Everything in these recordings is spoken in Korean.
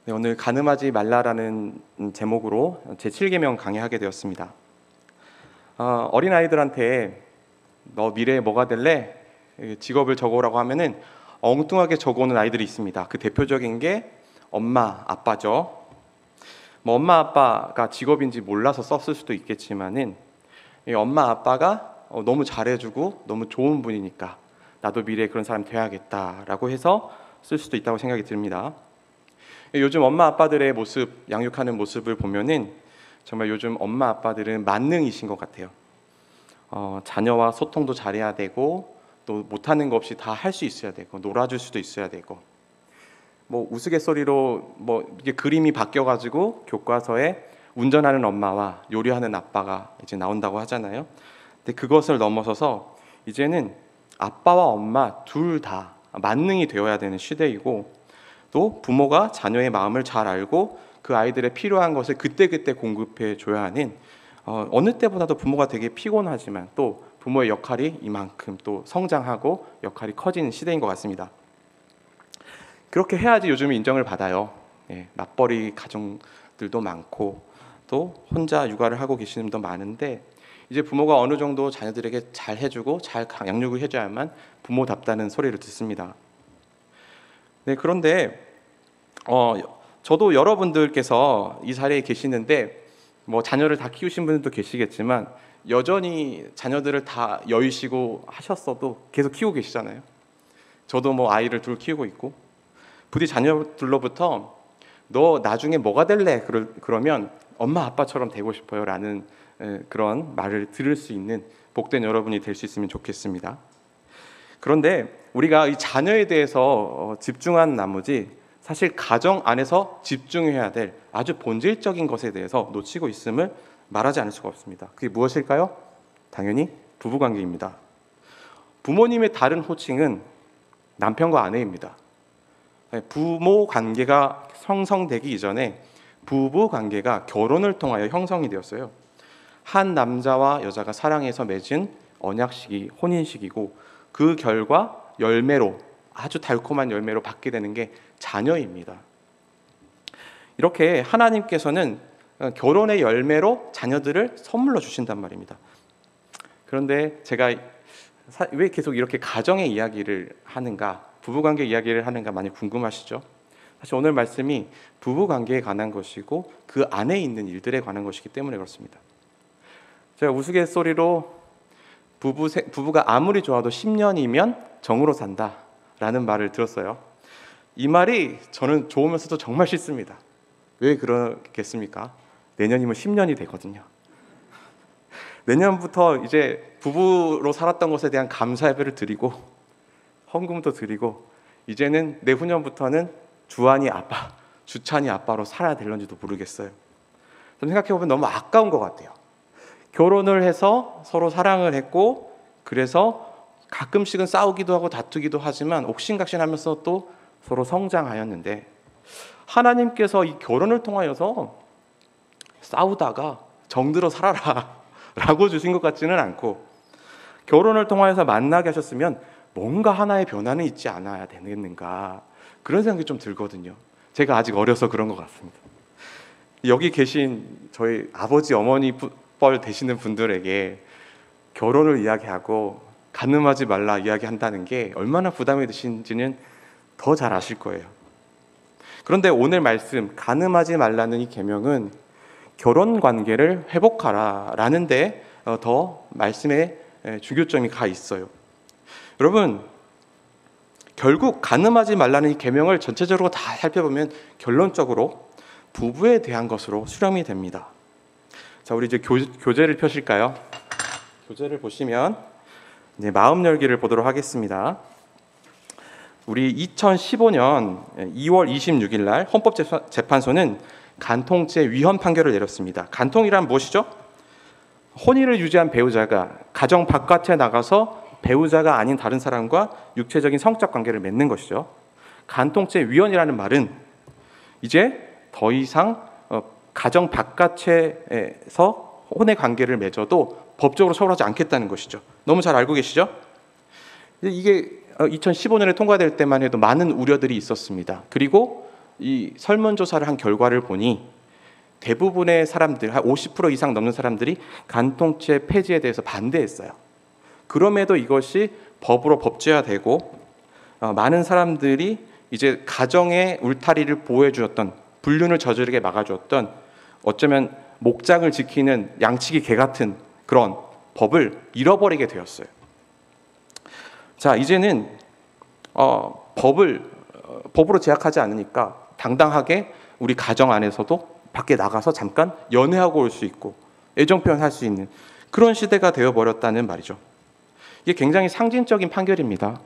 네, 오늘 가늠하지 말라라는 제목으로 제7계명 강의하게 되었습니다. 어린아이들한테 너 미래에 뭐가 될래? 직업을 적어오라고 하면은 엉뚱하게 적어오는 아이들이 있습니다. 그 대표적인 게 엄마, 아빠죠. 뭐 엄마, 아빠가 직업인지 몰라서 썼을 수도 있겠지만은 엄마, 아빠가 너무 잘해주고 너무 좋은 분이니까 나도 미래에 그런 사람 돼야겠다라고 해서 쓸 수도 있다고 생각이 듭니다. 요즘 엄마 아빠들의 모습, 양육하는 모습을 보면은 정말 요즘 엄마 아빠들은 만능이신 것 같아요. 자녀와 소통도 잘해야 되고 또 못하는 거 없이 다 할 수 있어야 되고 놀아줄 수도 있어야 되고 뭐 우스갯소리로 뭐 이게 그림이 바뀌어가지고 교과서에 운전하는 엄마와 요리하는 아빠가 이제 나온다고 하잖아요. 근데 그것을 넘어서서 이제는 아빠와 엄마 둘 다 만능이 되어야 되는 시대이고 또 부모가 자녀의 마음을 잘 알고 그 아이들의 필요한 것을 그때그때 공급해 줘야 하는 어느 때보다도 부모가 되게 피곤하지만 또 부모의 역할이 이만큼 또 성장하고 역할이 커지는 시대인 것 같습니다. 그렇게 해야지 요즘 인정을 받아요. 맞벌이 가정들도 많고 또 혼자 육아를 하고 계시는 분도 많은데 이제 부모가 어느 정도 자녀들에게 잘 해주고 잘 양육을 해줘야만 부모답다는 소리를 듣습니다. 네, 그런데 저도 여러분들께서 이 자리에 계시는데 뭐 자녀를 다 키우신 분들도 계시겠지만 여전히 자녀들을 다 여의시고 하셨어도 계속 키우고 계시잖아요. 저도 뭐 아이를 둘 키우고 있고 부디 자녀들로부터 너 나중에 뭐가 될래? 그러면 엄마 아빠처럼 되고 싶어요 라는 그런 말을 들을 수 있는 복된 여러분이 될 수 있으면 좋겠습니다. 그런데 우리가 이 자녀에 대해서 집중한 나머지 사실 가정 안에서 집중해야 될 아주 본질적인 것에 대해서 놓치고 있음을 말하지 않을 수가 없습니다. 그게 무엇일까요? 당연히 부부관계입니다. 부모님의 다른 호칭은 남편과 아내입니다. 부모 관계가 형성되기 이전에 부부 관계가 결혼을 통하여 형성이 되었어요. 한 남자와 여자가 사랑해서 맺은 언약식이 혼인식이고 그 결과 열매로 아주 달콤한 열매로 받게 되는 게 자녀입니다. 이렇게 하나님께서는 결혼의 열매로 자녀들을 선물로 주신단 말입니다. 그런데 제가 왜 계속 이렇게 가정의 이야기를 하는가, 부부관계 이야기를 하는가 많이 궁금하시죠? 사실 오늘 말씀이 부부관계에 관한 것이고 그 안에 있는 일들에 관한 것이기 때문에 그렇습니다. 제가 우스갯소리로 부부가 아무리 좋아도 10년이면 정으로 산다라는 말을 들었어요. 이 말이 저는 좋으면서도 정말 싫습니다. 왜 그러겠습니까? 내년이면 10년이 되거든요. 내년부터 이제 부부로 살았던 것에 대한 감사 예배를 드리고 헌금도 드리고 이제는 내후년부터는 주한이 아빠, 주찬이 아빠로 살아야 될런지도 모르겠어요. 좀 생각해보면 너무 아까운 것 같아요. 결혼을 해서 서로 사랑을 했고 그래서 가끔씩은 싸우기도 하고 다투기도 하지만 옥신각신하면서 또 서로 성장하였는데 하나님께서 이 결혼을 통하여서 싸우다가 정들어 살아라 라고 주신 것 같지는 않고 결혼을 통하여서 만나게 하셨으면 뭔가 하나의 변화는 있지 않아야 되겠는가 그런 생각이 좀 들거든요. 제가 아직 어려서 그런 것 같습니다. 여기 계신 저희 아버지 어머니 뻘 되시는 분들에게 결혼을 이야기하고 가늠하지 말라 이야기한다는 게 얼마나 부담이 되신지는 더 잘 아실 거예요. 그런데 오늘 말씀 가늠하지 말라는 이 계명은 결혼 관계를 회복하라라는 데 더 말씀의 중요점이 가 있어요. 여러분 결국 가늠하지 말라는 이 계명을 전체적으로 다 살펴보면 결론적으로 부부에 대한 것으로 수렴이 됩니다. 자, 우리 이제 교재를 펴실까요? 교재를 보시면 이제 마음 열기를 보도록 하겠습니다. 우리 2015년 2월 26일 날 헌법재판소는 간통죄 위헌 판결을 내렸습니다. 간통이란 무엇이죠? 혼인을 유지한 배우자가 가정 바깥에 나가서 배우자가 아닌 다른 사람과 육체적인 성적 관계를 맺는 것이죠. 간통죄 위헌이라는 말은 이제 더 이상 가정 바깥에서 혼의 관계를 맺어도 법적으로 처벌하지 않겠다는 것이죠. 너무 잘 알고 계시죠? 이게 2015년에 통과될 때만 해도 많은 우려들이 있었습니다. 그리고 이 설문조사를 한 결과를 보니 대부분의 사람들, 한 50% 이상 넘는 사람들이 간통죄 폐지에 대해서 반대했어요. 그럼에도 이것이 법으로 법제화되고 많은 사람들이 이제 가정의 울타리를 보호해 주었던, 불륜을 저지르게 막아주었던, 어쩌면 목장을 지키는 양치기 개 같은 그런 법을 잃어버리게 되었어요. 자, 이제는 법으로 제약하지 않으니까 당당하게 우리 가정 안에서도 밖에 나가서 잠깐 연애하고 올 수 있고 애정 표현할 수 있는 그런 시대가 되어버렸다는 말이죠. 이게 굉장히 상징적인 판결입니다.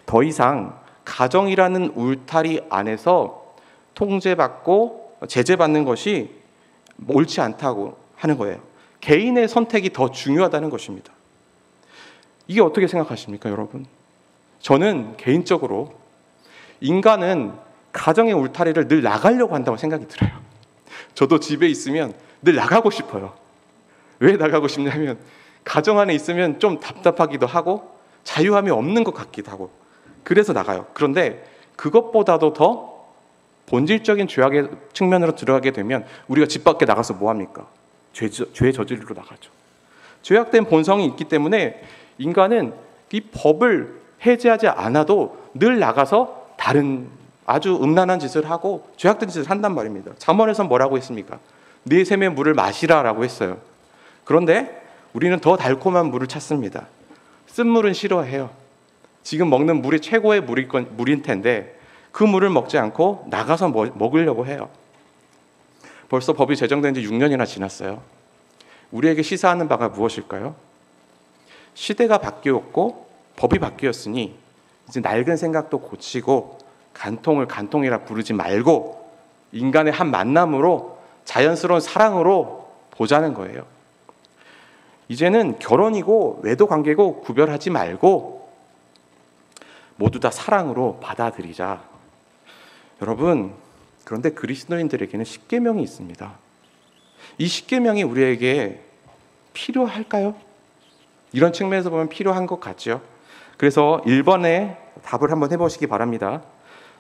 더 이상 가정이라는 울타리 안에서 통제받고 제재받는 것이 옳지 않다고 하는 거예요. 개인의 선택이 더 중요하다는 것입니다. 이게 어떻게 생각하십니까, 여러분? 저는 개인적으로 인간은 가정의 울타리를 늘 나가려고 한다고 생각이 들어요. 저도 집에 있으면 늘 나가고 싶어요. 왜 나가고 싶냐면 가정 안에 있으면 좀 답답하기도 하고 자유함이 없는 것 같기도 하고 그래서 나가요. 그런데 그것보다도 더 본질적인 죄악의 측면으로 들어가게 되면 우리가 집 밖에 나가서 뭐 합니까? 죄 저지르러 나가죠. 죄악된 본성이 있기 때문에 인간은 이 법을 해제하지 않아도 늘 나가서 다른 아주 음란한 짓을 하고 죄악된 짓을 한단 말입니다. 잠언에서 뭐라고 했습니까? 네 샘의 물을 마시라라고 했어요. 그런데 우리는 더 달콤한 물을 찾습니다. 쓴물은 싫어해요. 지금 먹는 물이 최고의 물인 텐데 그 물을 먹지 않고 나가서 먹으려고 해요. 벌써 법이 제정된 지 6년이나 지났어요. 우리에게 시사하는 바가 무엇일까요? 시대가 바뀌었고 법이 바뀌었으니 이제 낡은 생각도 고치고 간통을 간통이라 부르지 말고 인간의 한 만남으로 자연스러운 사랑으로 보자는 거예요. 이제는 결혼이고 외도 관계고 구별하지 말고 모두 다 사랑으로 받아들이자. 여러분, 그런데 그리스도인들에게는 십계명이 있습니다. 이 십계명이 우리에게 필요할까요? 이런 측면에서 보면 필요한 것 같죠. 그래서 1번에 답을 한번 해보시기 바랍니다.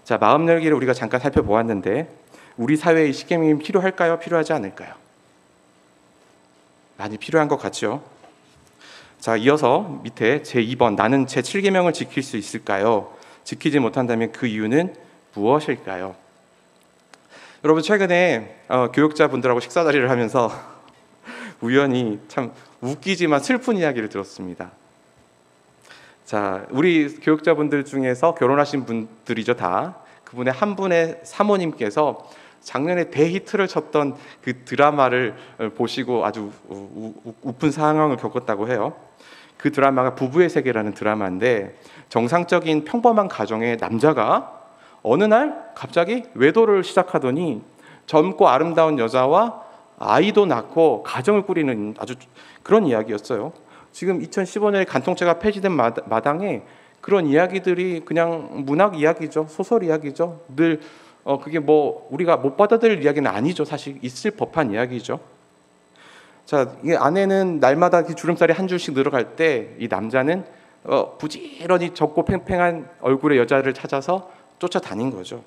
자, 마음 열기를 우리가 잠깐 살펴보았는데 우리 사회에 이 십계명이 필요할까요? 필요하지 않을까요? 많이 필요한 것 같죠. 자, 이어서 밑에 제2번 나는 제7계명을 지킬 수 있을까요? 지키지 못한다면 그 이유는 무엇일까요? 여러분, 최근에 교육자분들하고 식사 자리를 하면서 우연히 참 웃기지만 슬픈 이야기를 들었습니다. 자, 우리 교육자분들 중에서 결혼하신 분들이죠, 다. 그분의 한 분의 사모님께서 작년에 대히트를 쳤던 그 드라마를 보시고 아주 우픈 상황을 겪었다고 해요. 그 드라마가 부부의 세계라는 드라마인데 정상적인 평범한 가정의 남자가 어느 날 갑자기 외도를 시작하더니 젊고 아름다운 여자와 아이도 낳고 가정을 꾸리는 아주 그런 이야기였어요. 지금 2015년에 간통죄가 폐지된 마당에 그런 이야기들이 그냥 문학 이야기죠. 소설 이야기죠. 늘 그게 뭐 우리가 못 받아들일 이야기는 아니죠. 사실 있을 법한 이야기죠. 자, 이 아내는 날마다 주름살이 한 줄씩 늘어갈 때 이 남자는 부지런히 적고 팽팽한 얼굴의 여자를 찾아서 쫓아다닌 거죠.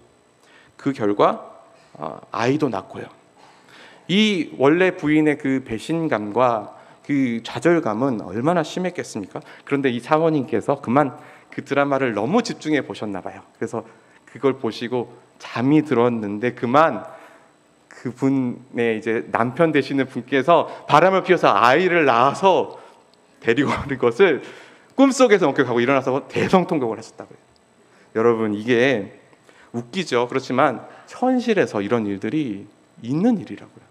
그 결과 아이도 낳고요. 이 원래 부인의 그 배신감과 그 좌절감은 얼마나 심했겠습니까? 그런데 이 사모님께서 그만 그 드라마를 너무 집중해 보셨나 봐요. 그래서 그걸 보시고 잠이 들었는데 그만 그분의 이제 남편 되시는 분께서 바람을 피워서 아이를 낳아서 데리고 오는 것을 꿈속에서 목격하고 일어나서 대성통곡을 하셨다고요. 여러분, 이게 웃기죠. 그렇지만 현실에서 이런 일들이 있는 일이라고요.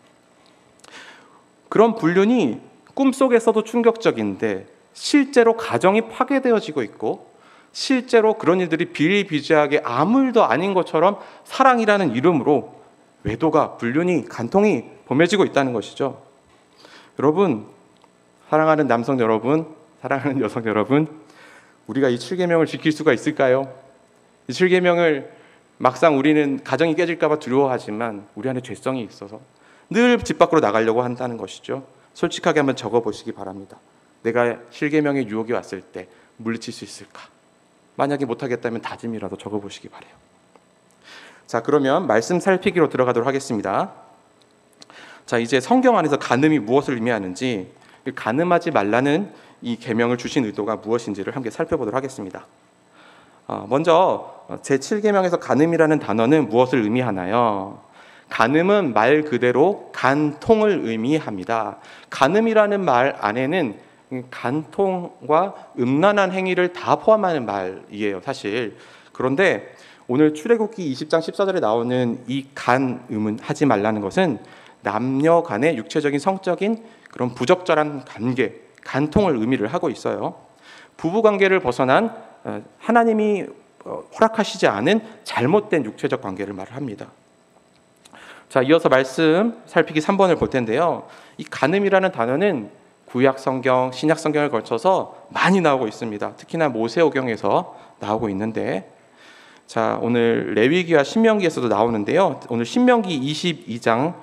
그런 불륜이 꿈속에서도 충격적인데 실제로 가정이 파괴되어지고 있고 실제로 그런 일들이 비일비재하게 아무 일도 아닌 것처럼 사랑이라는 이름으로 외도가, 불륜이, 간통이 범해지고 있다는 것이죠. 여러분, 사랑하는 남성 여러분, 사랑하는 여성 여러분, 우리가 이 7계명을 지킬 수가 있을까요? 이 7계명을 막상 우리는 가정이 깨질까 봐 두려워하지만 우리 안에 죄성이 있어서 늘 집 밖으로 나가려고 한다는 것이죠. 솔직하게 한번 적어보시기 바랍니다. 내가 7계명의 유혹이 왔을 때 물리칠 수 있을까? 만약에 못하겠다면 다짐이라도 적어보시기 바라요. 자, 그러면 말씀 살피기로 들어가도록 하겠습니다. 자, 이제 성경 안에서 간음이 무엇을 의미하는지, 간음하지 말라는 이 계명을 주신 의도가 무엇인지를 함께 살펴보도록 하겠습니다. 먼저 제7계명에서 간음이라는 단어는 무엇을 의미하나요? 간음은 말 그대로 간통을 의미합니다. 간음이라는 말 안에는 간통과 음란한 행위를 다 포함하는 말이에요, 사실. 그런데 오늘 출애굽기 20장 14절에 나오는 이 간음은 하지 말라는 것은 남녀 간의 육체적인 성적인 그런 부적절한 관계, 간통을 의미를 하고 있어요. 부부 관계를 벗어난 하나님이 허락하시지 않은 잘못된 육체적 관계를 말을 합니다. 자, 이어서 말씀 살피기 3번을 볼 텐데요. 이 간음이라는 단어는 구약 성경, 신약 성경을 걸쳐서 많이 나오고 있습니다. 특히나 모세오경에서 나오고 있는데, 자, 오늘 레위기와 신명기에서도 나오는데요. 오늘 신명기 22장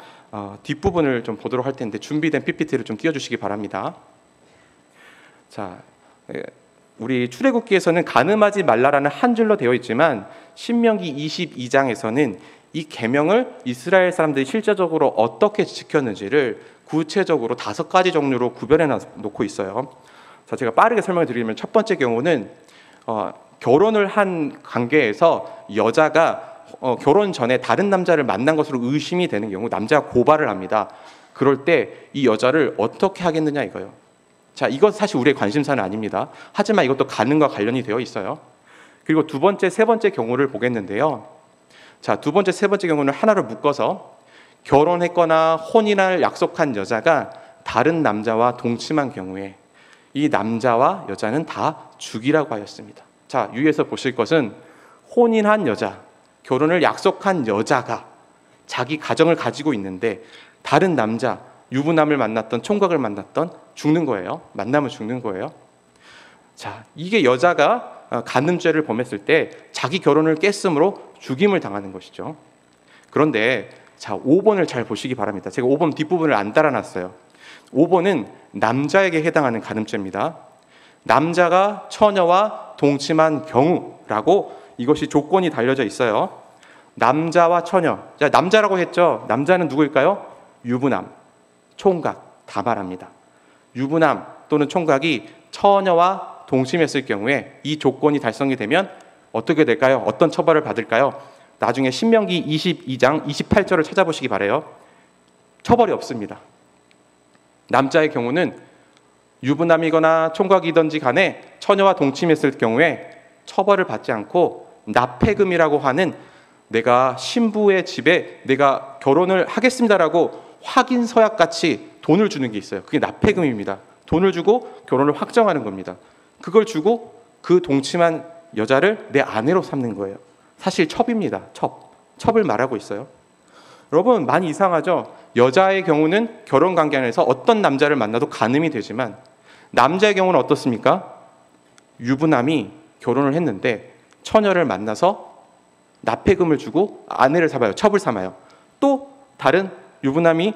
뒷부분을 좀 보도록 할 텐데 준비된 PPT를 좀 띄워주시기 바랍니다. 자, 우리 출애굽기에서는 간음하지 말라라는 한 줄로 되어 있지만 신명기 22장에서는 이 계명을 이스라엘 사람들이 실제적으로 어떻게 지켰는지를 구체적으로 5가지 종류로 구별해 놓고 있어요. 자, 제가 빠르게 설명을 드리면 첫 번째 경우는 결혼을 한 관계에서 여자가 결혼 전에 다른 남자를 만난 것으로 의심이 되는 경우 남자가 고발을 합니다. 그럴 때 이 여자를 어떻게 하겠느냐 이거예요. 자, 이건 사실 우리의 관심사는 아닙니다. 하지만 이것도 간음과 관련이 되어 있어요. 그리고 두 번째, 세 번째 경우를 보겠는데요. 자, 두 번째, 세 번째 경우는 하나를 묶어서 결혼했거나 혼인을 약속한 여자가 다른 남자와 동침한 경우에 이 남자와 여자는 다 죽이라고 하였습니다. 자, 위에서 보실 것은 혼인한 여자, 결혼을 약속한 여자가 자기 가정을 가지고 있는데 다른 남자, 유부남을 만났던, 총각을 만났던 죽는 거예요. 만나면 죽는 거예요. 자, 이게 여자가 간음죄를 범했을 때 자기 결혼을 깼으므로 죽임을 당하는 것이죠. 그런데 자, 5번을 잘 보시기 바랍니다. 제가 5번 뒷부분을 안 달아놨어요. 5번은 남자에게 해당하는 간음죄입니다. 남자가 처녀와 동침한 경우라고 이것이 조건이 달려져 있어요. 남자와 처녀. 자, 남자라고 했죠. 남자는 누구일까요? 유부남, 총각 다 말합니다. 유부남 또는 총각이 처녀와 동침했을 경우에 이 조건이 달성이 되면 어떻게 될까요? 어떤 처벌을 받을까요? 나중에 신명기 22장 28절을 찾아보시기 바라요. 처벌이 없습니다. 남자의 경우는 유부남이거나 총각이든지 간에 처녀와 동침했을 경우에 처벌을 받지 않고 납폐금이라고 하는 내가 신부의 집에 내가 결혼을 하겠습니다라고 확인 서약 같이 돈을 주는 게 있어요. 그게 납폐금입니다. 돈을 주고 결혼을 확정하는 겁니다. 그걸 주고 그 동침한 여자를 내 아내로 삼는 거예요. 사실 첩입니다. 첩을 말하고 있어요. 여러분, 많이 이상하죠? 여자의 경우는 결혼관계 안에서 어떤 남자를 만나도 간음이 되지만 남자의 경우는 어떻습니까? 유부남이 결혼을 했는데 처녀를 만나서 납폐금을 주고 아내를 삼아요. 첩을 삼아요. 또 다른 유부남이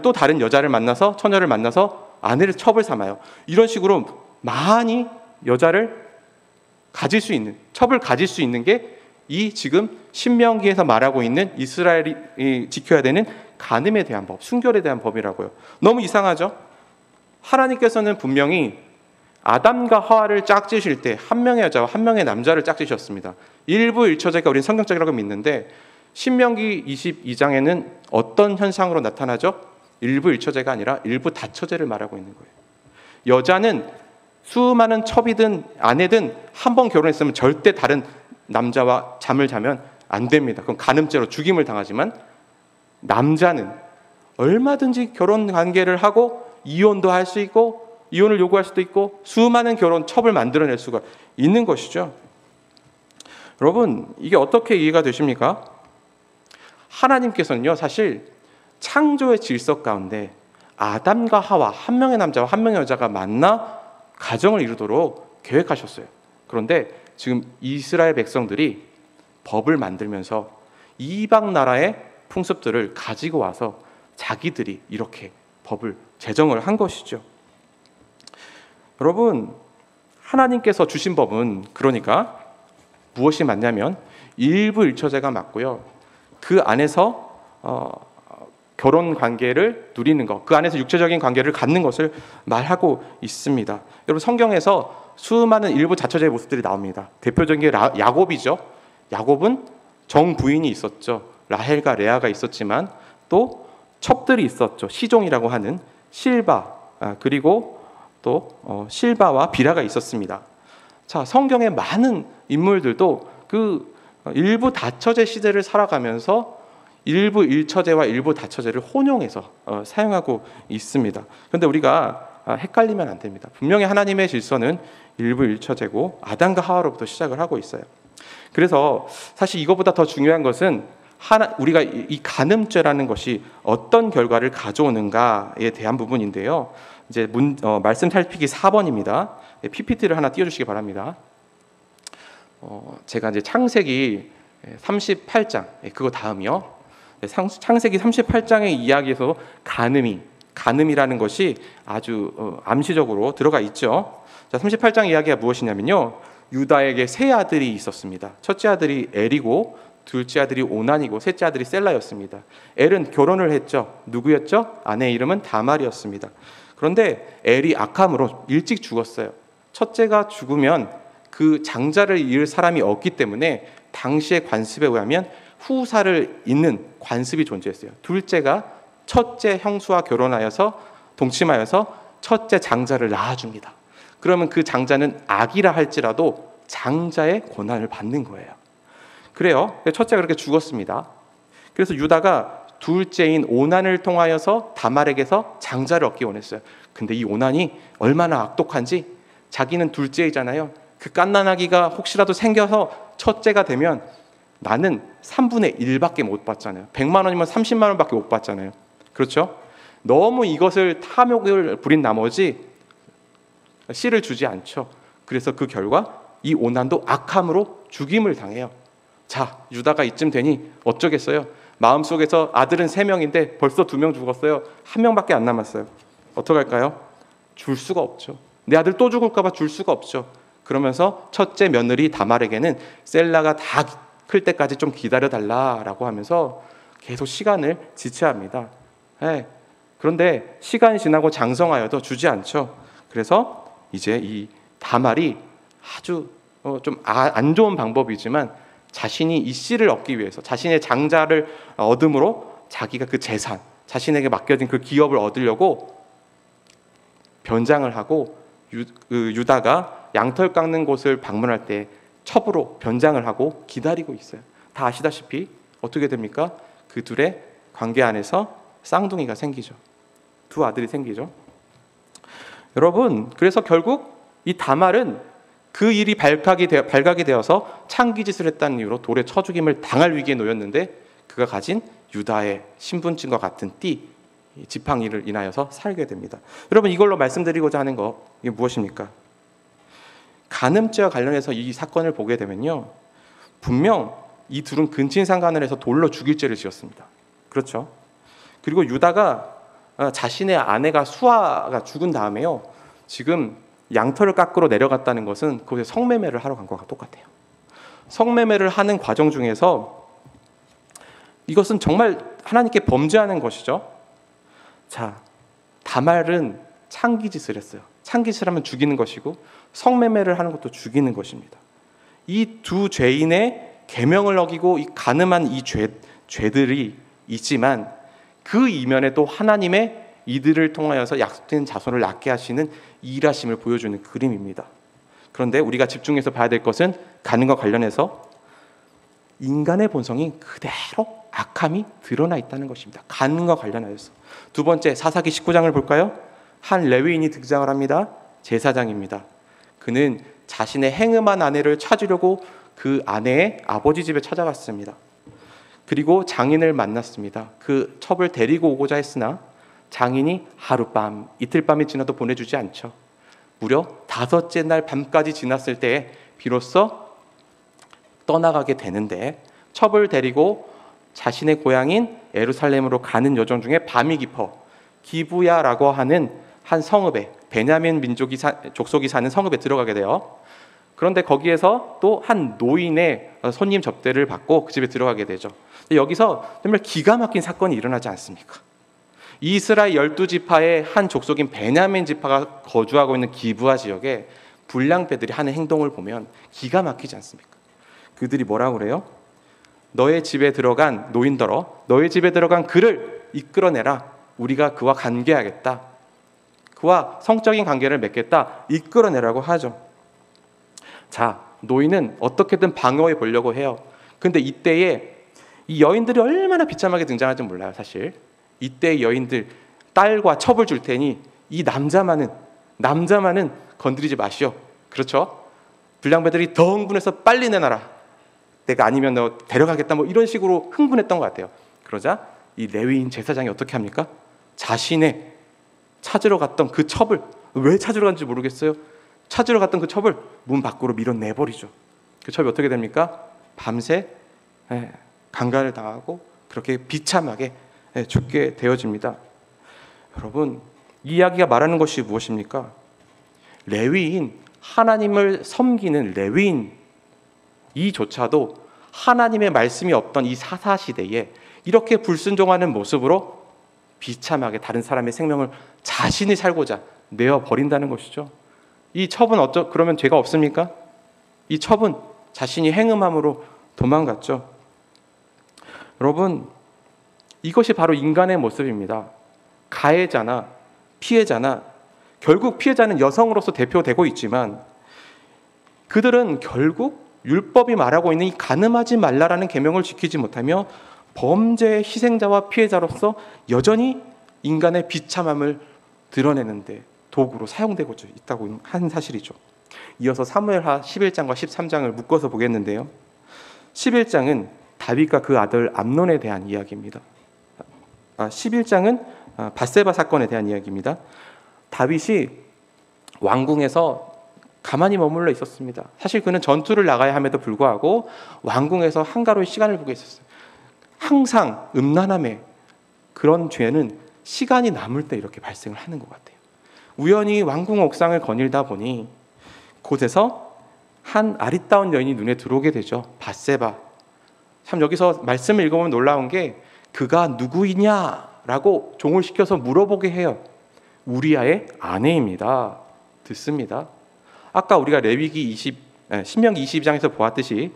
또 다른 여자를 만나서 처녀를 만나서 아내를 첩을 삼아요. 이런 식으로 많이 여자를 가질 수 있는, 첩을 가질 수 있는 게 이 지금 신명기에서 말하고 있는 이스라엘이 지켜야 되는 간음에 대한 법, 순결에 대한 법이라고요. 너무 이상하죠? 하나님께서는 분명히 아담과 하와를 짝지실 때 한 명의 여자와 한 명의 남자를 짝지셨습니다. 일부 일처제가 우리는 성경적이라고 믿는데 신명기 22장에는 어떤 현상으로 나타나죠? 일부 일처제가 아니라 일부 다처제를 말하고 있는 거예요. 여자는 수많은 첩이든 아내든 한 번 결혼했으면 절대 다른 남자와 잠을 자면 안 됩니다. 그럼 간음죄로 죽임을 당하지만 남자는 얼마든지 결혼 관계를 하고 이혼도 할 수 있고 이혼을 요구할 수도 있고 수많은 결혼 첩을 만들어낼 수가 있는 것이죠. 여러분, 이게 어떻게 이해가 되십니까? 하나님께서는요, 사실 창조의 질서 가운데 아담과 하와, 한 명의 남자와 한 명의 여자가 만나 가정을 이루도록 계획하셨어요. 그런데 지금 이스라엘 백성들이 법을 만들면서 이방 나라의 풍습들을 가지고 와서 자기들이 이렇게 법을 제정을 한 것이죠. 여러분, 하나님께서 주신 법은 그러니까 무엇이 맞냐면 일부 일처제가 맞고요. 그 안에서 결혼 관계를 누리는 것, 그 안에서 육체적인 관계를 갖는 것을 말하고 있습니다. 여러분, 성경에서 수많은 일부 자처제의 모습들이 나옵니다. 대표적인 게 야곱이죠. 야곱은 정부인이 있었죠. 라헬과 레아가 있었지만 또 첩들이 있었죠. 시종이라고 하는 실바, 그리고 또 실바와 비라가 있었습니다. 자, 성경의 많은 인물들도 그 일부 다처제 시대를 살아가면서 일부 일처제와 일부 다처제를 혼용해서 사용하고 있습니다. 그런데 우리가 헷갈리면 안 됩니다. 분명히 하나님의 질서는 일부 일처제고 아담과 하와로부터 시작을 하고 있어요. 그래서 사실 이것보다 더 중요한 것은 우리가 이 간음죄라는 것이 어떤 결과를 가져오는가에 대한 부분인데요. 이제 말씀 살피기 4번입니다. PPT를 하나 띄워주시기 바랍니다. 제가 이제 창세기 38장 그거 다음이요. 창세기 38장의 이야기에서 간음이라는 것이 아주 암시적으로 들어가 있죠. 자, 38장 이야기가 무엇이냐면요. 유다에게 세 아들이 있었습니다. 첫째 아들이 엘이고, 둘째 아들이 오난이고, 셋째 아들이 셀라였습니다. 엘은 결혼을 했죠. 누구였죠? 아내의 이름은 다말이었습니다. 그런데 엘이 악함으로 일찍 죽었어요. 첫째가 죽으면 그 장자를 이을 사람이 없기 때문에 당시의 관습에 의하면 후사를 잇는 관습이 존재했어요. 둘째가 첫째 형수와 결혼하여서 동침하여서 첫째 장자를 낳아줍니다. 그러면 그 장자는 악이라 할지라도 장자의 고난을 받는 거예요. 그래요. 첫째가 그렇게 죽었습니다. 그래서 유다가 둘째인 오난을 통하여서 다말에게서 장자를 얻기 원했어요. 근데 이 오난이 얼마나 악독한지 자기는 둘째이잖아요. 그 갓난아기가 혹시라도 생겨서 첫째가 되면 나는 3분의 1밖에 못 받잖아요. 100만 원이면 30만 원밖에 못 받잖아요. 그렇죠? 너무 이것을 탐욕을 부린 나머지 씨를 주지 않죠. 그래서 그 결과 이 오난도 악함으로 죽임을 당해요. 자, 유다가 이쯤 되니 어쩌겠어요? 마음속에서 아들은 3명인데 벌써 2명 죽었어요. 1명밖에 안 남았어요. 어떡할까요? 줄 수가 없죠. 내 아들 또 죽을까 봐 줄 수가 없죠. 그러면서 첫째 며느리 다말에게는 셀라가 다 클 때까지 좀 기다려달라라고 하면서 계속 시간을 지체합니다. 그런데 시간이 지나고 장성하여도 주지 않죠. 그래서 이제 이 다말이 아주 좀 안 좋은 방법이지만 자신이 이 씨를 얻기 위해서 자신의 장자를 얻음으로 자기가 그 재산, 자신에게 맡겨진 그 기업을 얻으려고 변장을 하고 유다가 양털 깎는 곳을 방문할 때 첩으로 변장을 하고 기다리고 있어요. 다 아시다시피 어떻게 됩니까? 그 둘의 관계 안에서 쌍둥이가 생기죠. 2 아들이 생기죠. 여러분, 그래서 결국 이 다말은 그 일이 발각이 되어서 창기짓을 했다는 이유로 돌에 쳐 죽임을 당할 위기에 놓였는데 그가 가진 유다의 신분증과 같은 지팡이를 인하여서 살게 됩니다. 여러분, 이걸로 말씀드리고자 하는 거 이게 무엇입니까? 간음죄와 관련해서 이 사건을 보게 되면요, 분명 이 둘은 근친상간을 해서 돌로 죽일 죄를 지었습니다. 그렇죠? 그리고 유다가 자신의 아내가 수아가 죽은 다음에요, 지금 양털을 깎으러 내려갔다는 것은 그곳에 성매매를 하러 간 것과 똑같아요. 성매매를 하는 과정 중에서 이것은 정말 하나님께 범죄하는 것이죠. 자, 다말은 창기짓을 했어요. 창기짓을 하면 죽이는 것이고 성매매를 하는 것도 죽이는 것입니다. 이 2 죄인의 계명을 어기고 이 간음한 이 죄들이 있지만 그 이면에 또 하나님의 이들을 통하여서 약속된 자손을 낳게 하시는 일하심을 보여주는 그림입니다. 그런데 우리가 집중해서 봐야 될 것은 간음과 관련해서 인간의 본성이 그대로 악함이 드러나 있다는 것입니다. 간음과 관련하여서. 2 번째, 사사기 19장을 볼까요? 한 레위인이 등장을 합니다. 제사장입니다. 그는 자신의 행음한 아내를 찾으려고 그 아내의 아버지 집에 찾아갔습니다. 그리고 장인을 만났습니다. 그 첩을 데리고 오고자 했으나 장인이 하룻밤, 이틀밤이 지나도 보내주지 않죠. 무려 5째 날 밤까지 지났을 때에 비로소 떠나가게 되는데, 첩을 데리고 자신의 고향인 예루살렘으로 가는 여정 중에 밤이 깊어 기브야라고 하는 한 성읍에, 베냐민 민족이 족속이 사는 성읍에 들어가게 돼요. 그런데 거기에서 또 한 노인의 손님 접대를 받고 그 집에 들어가게 되죠. 여기서 정말 기가 막힌 사건이 일어나지 않습니까? 이스라엘 12지파의 한 족속인 베냐민 지파가 거주하고 있는 기브아 지역에 불량배들이 하는 행동을 보면 기가 막히지 않습니까? 그들이 뭐라고 그래요? 너의 집에 들어간 노인더러 너의 집에 들어간 그를 이끌어내라. 우리가 그와 관계하겠다. 그와 성적인 관계를 맺겠다. 이끌어내라고 하죠. 자, 노인은 어떻게든 방어해 보려고 해요. 근데 이때에 이 여인들이 얼마나 비참하게 등장할지 몰라요. 사실 이때 여인들 딸과 첩을 줄 테니 이 남자만은 건드리지 마시오. 그렇죠? 불량배들이 더 흥분해서 빨리 내놔라. 내가 아니면 너 데려가겠다. 뭐 이런 식으로 흥분했던 것 같아요. 그러자 이 레위인 제사장이 어떻게 합니까? 자신의 찾으러 갔던 그 첩을, 왜 찾으러 간지 모르겠어요. 찾으러 갔던 그 첩을 문 밖으로 밀어내버리죠. 그 첩이 어떻게 됩니까? 밤새 강간을 당하고 그렇게 비참하게 죽게 되어집니다. 여러분, 이 이야기가 말하는 것이 무엇입니까? 레위인, 하나님을 섬기는 레위인 이조차도 하나님의 말씀이 없던 이 사사시대에 이렇게 불순종하는 모습으로 비참하게 다른 사람의 생명을 자신이 살고자 내어버린다는 것이죠. 이 첩은 그러면 죄가 없습니까? 이 첩은 자신이 행음함으로 도망갔죠. 여러분, 이것이 바로 인간의 모습입니다. 가해자나 피해자나, 결국 피해자는 여성으로서 대표되고 있지만 그들은 결국 율법이 말하고 있는 이 간음하지 말라라는 계명을 지키지 못하며 범죄의 희생자와 피해자로서 여전히 인간의 비참함을 드러내는데 도구로 사용되고 있다고 한 사실이죠. 이어서 사무엘하 11장과 13장을 묶어서 보겠는데요. 11장은 다윗과 그 아들 암논에 대한 이야기입니다. 11장은 밧세바 사건에 대한 이야기입니다. 다윗이 왕궁에서 가만히 머물러 있었습니다. 사실 그는 전투를 나가야 함에도 불구하고 왕궁에서 한가로이 시간을 보고 있었어요. 항상 음란함에 그런 죄는 시간이 남을 때 이렇게 발생을 하는 것 같아요. 우연히 왕궁 옥상을 거닐다 보니 곳에서 한 아리따운 여인이 눈에 들어오게 되죠. 밧세바. 참 여기서 말씀을 읽어보면 놀라운 게 그가 누구이냐라고 종을 시켜서 물어보게 해요. 우리아의 아내입니다. 듣습니다. 아까 우리가 신명기 22장에서 보았듯이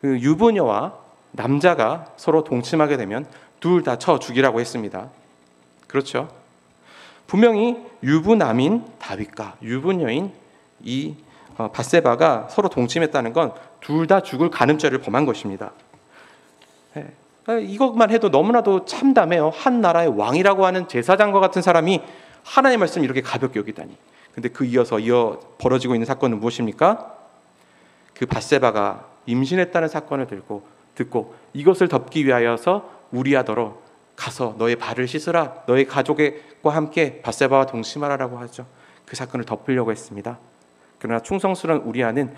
그 유부녀와 남자가 서로 동침하게 되면 둘 다 쳐 죽이라고 했습니다. 그렇죠? 분명히 유부남인 다윗과 유부녀인 이 밧세바가 서로 동침했다는 건 둘 다 죽을 간음죄를 범한 것입니다. 이것만 해도 너무나도 참담해요. 한 나라의 왕이라고 하는 제사장과 같은 사람이 하나님의 말씀을 이렇게 가볍게 여기다니. 근데 이어 벌어지고 있는 사건은 무엇입니까? 그 밧세바가 임신했다는 사건을 듣고 이것을 덮기 위하여서 우리아더러 가서 너의 발을 씻으라. 너의 가족과 함께 밧세바와 동침하라라고 하죠. 그 사건을 덮으려고 했습니다. 그러나 충성스러운 우리아는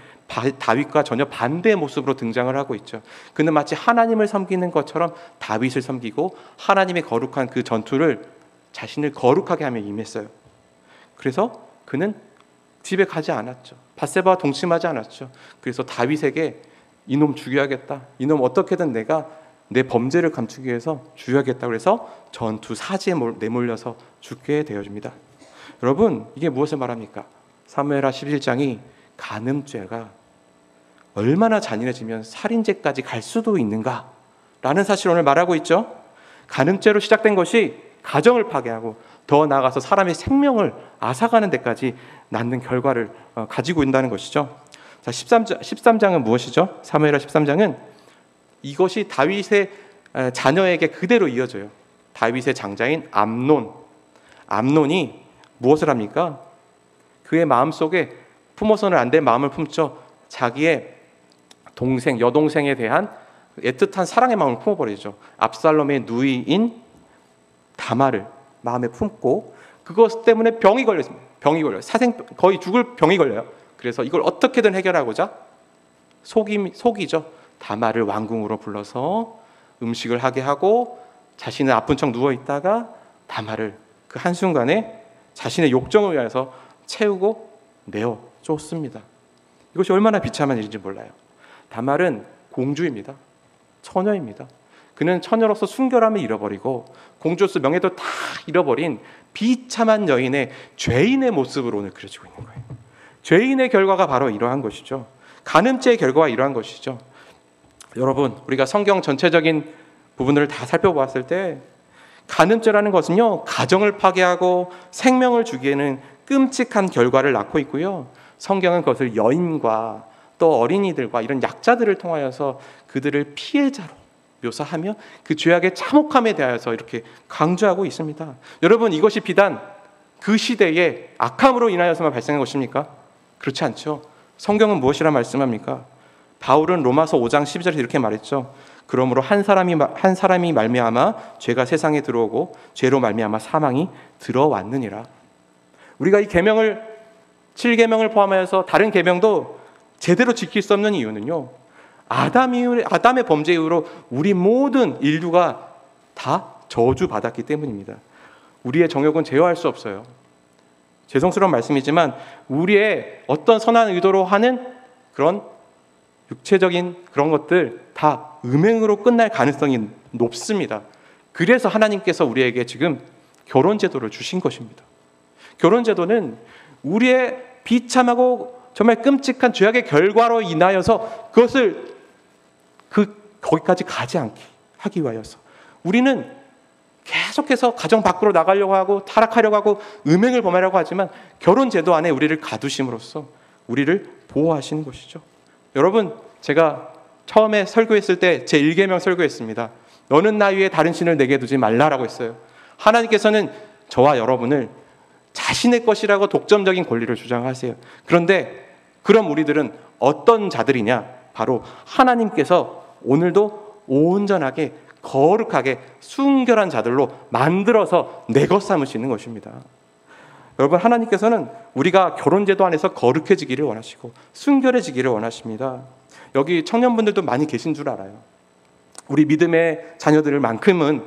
다윗과 전혀 반대의 모습으로 등장을 하고 있죠. 그는 마치 하나님을 섬기는 것처럼 다윗을 섬기고 하나님의 거룩한 그 전투를 자신을 거룩하게 하며 임했어요. 그래서 그는 집에 가지 않았죠. 밧세바와 동침하지 않았죠. 그래서 다윗에게 이놈 죽여야겠다. 이놈 어떻게든 내가 내 범죄를 감추기 위해서 죽여야겠다. 그래서 전투 사지에 내몰려서 죽게 되어집니다. 여러분, 이게 무엇을 말합니까? 사무엘하 11장이 간음죄가 얼마나 잔인해지면 살인죄까지 갈 수도 있는가라는 사실을 오늘 말하고 있죠. 간음죄로 시작된 것이 가정을 파괴하고 더 나아가서 사람의 생명을 앗아가는 데까지 낳는 결과를 가지고 있다는 것이죠. 자, 13장은 무엇이죠? 사무엘하 13장은 이것이 다윗의 자녀에게 그대로 이어져요. 다윗의 장자인 암논이 무엇을 합니까? 그의 마음속에 품어서는 안 될 마음을 품죠. 자기의 여동생에 대한 애틋한 사랑의 마음을 품어버리죠. 압살롬의 누이인 다말을 마음에 품고 그것 때문에 병이 걸려요. 거의 죽을 병이 걸려요. 그래서 이걸 어떻게든 해결하고자 속이죠. 다말을 왕궁으로 불러서 음식을 하게 하고 자신은 아픈 척 누워있다가 다말을 그 한순간에 자신의 욕정을 위해서 채우고 내어 쫓습니다. 이것이 얼마나 비참한 일인지 몰라요. 다말은 공주입니다. 처녀입니다. 그는 처녀로서 순결함을 잃어버리고 공주로서 명예도 다 잃어버린 비참한 여인의 죄인의 모습으로 오늘 그려지고 있는 거예요. 죄인의 결과가 바로 이러한 것이죠. 간음죄의 결과가 이러한 것이죠. 여러분, 우리가 성경 전체적인 부분을 다 살펴보았을 때 간음죄라는 것은요, 가정을 파괴하고 생명을 죽이는 끔찍한 결과를 낳고 있고요, 성경은 그것을 여인과 또 어린이들과 이런 약자들을 통하여서 그들을 피해자로 묘사하며 그 죄악의 참혹함에 대하여서 이렇게 강조하고 있습니다. 여러분, 이것이 비단 그 시대의 악함으로 인하여서만 발생한 것입니까? 그렇지 않죠. 성경은 무엇이라 말씀합니까? 바울은 로마서 5장 12절에 이렇게 말했죠. 그러므로 한 사람이 말미암아 죄가 세상에 들어오고 죄로 말미암아 사망이 들어왔느니라. 우리가 이 계명을 7계명을 포함하여서 다른 계명도 제대로 지킬 수 없는 이유는요, 아담의 범죄 이후로 우리 모든 인류가 다 저주받았기 때문입니다. 우리의 정욕은 제어할 수 없어요. 죄송스러운 말씀이지만 우리의 어떤 선한 의도로 하는 그런 육체적인 그런 것들 다 음행으로 끝날 가능성이 높습니다. 그래서 하나님께서 우리에게 지금 결혼제도를 주신 것입니다. 결혼제도는 우리의 비참하고 정말 끔찍한 죄악의 결과로 인하여서 그것을 거기까지 가지 않게 하기 위하여서 우리는 계속해서 가정 밖으로 나가려고 하고 타락하려고 하고 음행을 범하려고 하지만 결혼제도 안에 우리를 가두심으로써 우리를 보호하시는 것이죠. 여러분, 제가 처음에 설교했을 때 제 1계명 설교했습니다. 너는 나 위에 다른 신을 내게 두지 말라라고 했어요. 하나님께서는 저와 여러분을 자신의 것이라고 독점적인 권리를 주장하세요. 그런데 그럼 우리들은 어떤 자들이냐? 바로 하나님께서 오늘도 온전하게 거룩하게 순결한 자들로 만들어서 내 것 삼으시는 것입니다. 여러분, 하나님께서는 우리가 결혼제도 안에서 거룩해지기를 원하시고 순결해지기를 원하십니다. 여기 청년분들도 많이 계신 줄 알아요. 우리 믿음의 자녀들만큼은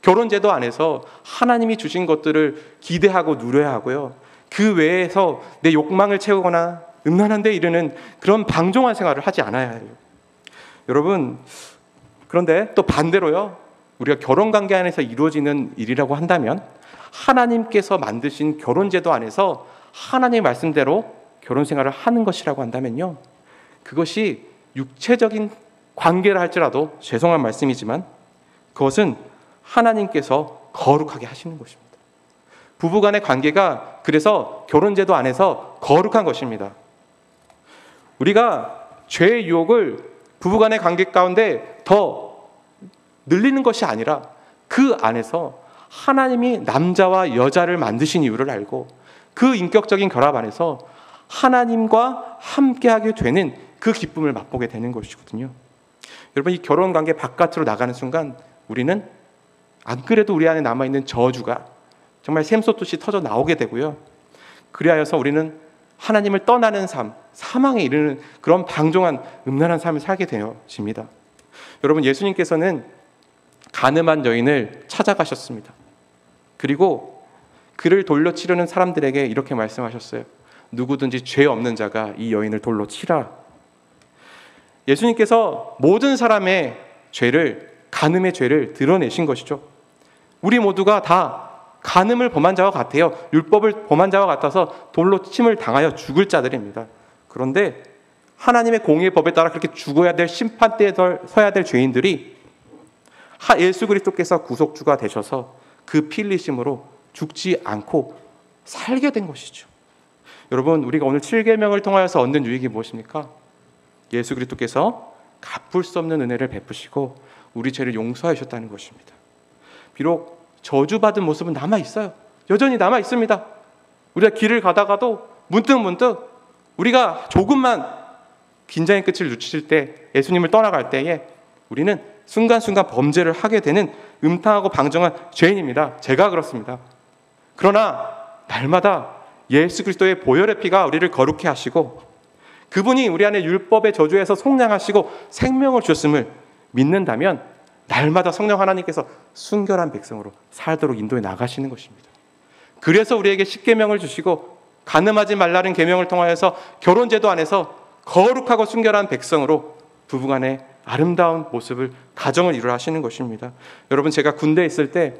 결혼제도 안에서 하나님이 주신 것들을 기대하고 누려야 하고요, 그 외에서 내 욕망을 채우거나 음란한 데 이르는 그런 방종한 생활을 하지 않아야 해요. 여러분, 그런데 또 반대로요, 우리가 결혼관계 안에서 이루어지는 일이라고 한다면 하나님께서 만드신 결혼제도 안에서 하나님의 말씀대로 결혼생활을 하는 것이라고 한다면요, 그것이 육체적인 관계라 할지라도 죄송한 말씀이지만 그것은 하나님께서 거룩하게 하시는 것입니다. 부부간의 관계가 그래서 결혼제도 안에서 거룩한 것입니다. 우리가 죄의 유혹을 부부간의 관계 가운데 더 늘리는 것이 아니라 그 안에서 하나님이 남자와 여자를 만드신 이유를 알고 그 인격적인 결합 안에서 하나님과 함께하게 되는 그 기쁨을 맛보게 되는 것이거든요. 여러분, 이 결혼관계 바깥으로 나가는 순간 우리는 안 그래도 우리 안에 남아있는 저주가 정말 샘솟듯이 터져 나오게 되고요, 그리하여서 우리는 하나님을 떠나는 삶, 사망에 이르는 그런 방종한 음란한 삶을 살게 되어집니다. 여러분, 예수님께서는 간음한 여인을 찾아가셨습니다. 그리고 그를 돌로 치려는 사람들에게 이렇게 말씀하셨어요. 누구든지 죄 없는 자가 이 여인을 돌로 치라. 예수님께서 모든 사람의 죄를, 간음의 죄를 드러내신 것이죠. 우리 모두가 다 간음을 범한 자와 같아요. 율법을 범한 자와 같아서 돌로 침을 당하여 죽을 자들입니다. 그런데 하나님의 공의의 법에 따라 그렇게 죽어야 될 심판대에 서야 될 죄인들이 예수 그리스도께서 구속주가 되셔서 그 피 흘리심으로 죽지 않고 살게 된 것이죠. 여러분, 우리가 오늘 7계명을 통하여서 얻는 유익이 무엇입니까? 예수 그리스도께서 갚을 수 없는 은혜를 베푸시고 우리 죄를 용서하셨다는 것입니다. 비록 저주받은 모습은 남아있어요. 여전히 남아있습니다. 우리가 길을 가다가도 문득문득 우리가 조금만 긴장의 끝을 놓칠 때, 예수님을 떠나갈 때에 우리는 순간순간 범죄를 하게 되는 음탕하고 방종한 죄인입니다. 제가 그렇습니다. 그러나 날마다 예수 그리스도의 보혈의 피가 우리를 거룩해 하시고 그분이 우리 안에 율법의 저주에서 속량하시고 생명을 주셨음을 믿는다면 날마다 성령 하나님께서 순결한 백성으로 살도록 인도해 나가시는 것입니다. 그래서 우리에게 10계명을 주시고 간음하지 말라는 계명을 통하여서 결혼제도 안에서 거룩하고 순결한 백성으로 부부간의 아름다운 모습을 가정을 이루라 하시는 것입니다. 여러분, 제가 군대에 있을 때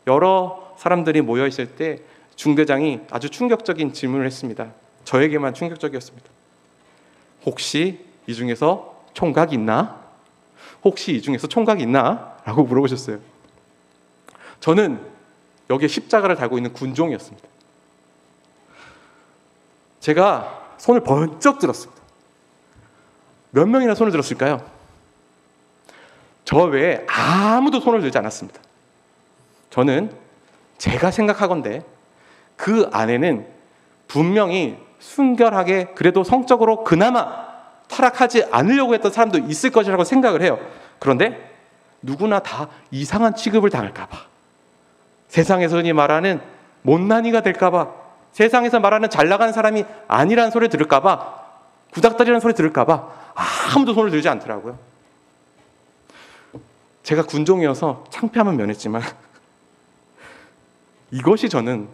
여러 사람들이 모여 있을 때 중대장이 아주 충격적인 질문을 했습니다. 저에게만 충격적이었습니다. 혹시 이 중에서 총각 있나? 혹시 이 중에서 총각 있나? 라고 물어보셨어요. 저는 여기에 십자가를 달고 있는 군종이었습니다. 제가 손을 번쩍 들었습니다. 몇 명이나 손을 들었을까요? 저 외에 아무도 손을 들지 않았습니다. 저는 제가 생각하건대 그 안에는 분명히 순결하게 그래도 성적으로 그나마 타락하지 않으려고 했던 사람도 있을 것이라고 생각을 해요. 그런데 누구나 다 이상한 취급을 당할까 봐, 세상에서 흔히 말하는 못난이가 될까 봐, 세상에서 말하는 잘 나가는 사람이 아니라는 소리 들을까 봐, 구닥다리라는 소리 들을까 봐 아무도 손을 들지 않더라고요. 제가 군종이어서 창피함은 면했지만 이것이 저는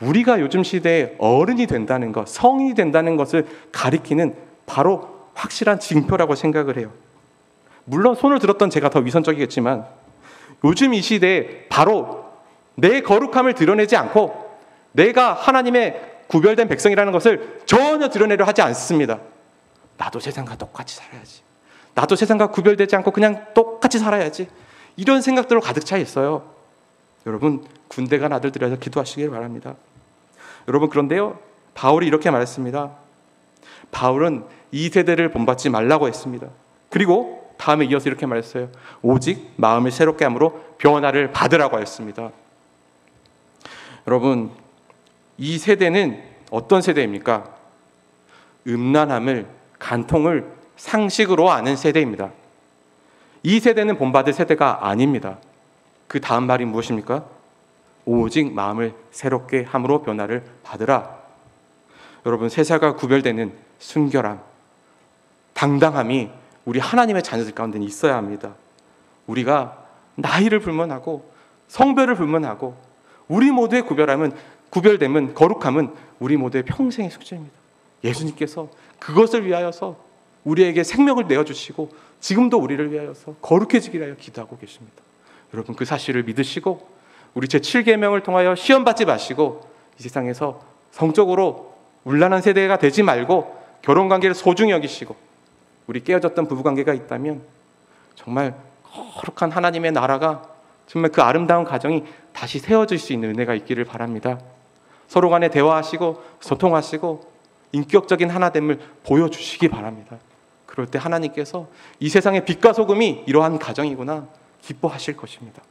우리가 요즘 시대에 어른이 된다는 것, 성인이 된다는 것을 가리키는 바로 확실한 징표라고 생각을 해요. 물론 손을 들었던 제가 더 위선적이겠지만 요즘 이 시대에 바로 내 거룩함을 드러내지 않고 내가 하나님의 구별된 백성이라는 것을 전혀 드러내려 하지 않습니다. 나도 세상과 똑같이 살아야지, 나도 세상과 구별되지 않고 그냥 똑같이 살아야지, 이런 생각들로 가득 차 있어요. 여러분, 군대 간 아들들에서 기도하시길 바랍니다. 여러분, 그런데요, 바울이 이렇게 말했습니다. 바울은 이 세대를 본받지 말라고 했습니다. 그리고 다음에 이어서 이렇게 말했어요. 오직 마음을 새롭게 함으로 변화를 받으라고 했습니다. 여러분, 이 세대는 어떤 세대입니까? 음란함을, 간통을 상식으로 아는 세대입니다. 이 세대는 본받을 세대가 아닙니다. 그 다음 말이 무엇입니까? 오직 마음을 새롭게 함으로 변화를 받으라. 여러분, 세상과 구별되는 순결함, 당당함이 우리 하나님의 자녀들 가운데 있어야 합니다. 우리가 나이를 불문하고 성별을 불문하고 우리 모두의 구별됨은, 거룩함은 우리 모두의 평생의 숙제입니다. 예수님께서 그것을 위하여서 우리에게 생명을 내어주시고 지금도 우리를 위하여서 거룩해지기를 위하여 기도하고 계십니다. 여러분, 그 사실을 믿으시고 우리 제7계명을 통하여 시험받지 마시고 이 세상에서 성적으로 문란한 세대가 되지 말고 결혼관계를 소중히 여기시고, 우리 깨어졌던 부부관계가 있다면 정말 거룩한 하나님의 나라가, 정말 그 아름다운 가정이 다시 세워질 수 있는 은혜가 있기를 바랍니다. 서로 간에 대화하시고 소통하시고 인격적인 하나됨을 보여주시기 바랍니다. 그럴 때 하나님께서 이 세상의 빛과 소금이 이러한 가정이구나 기뻐하실 것입니다.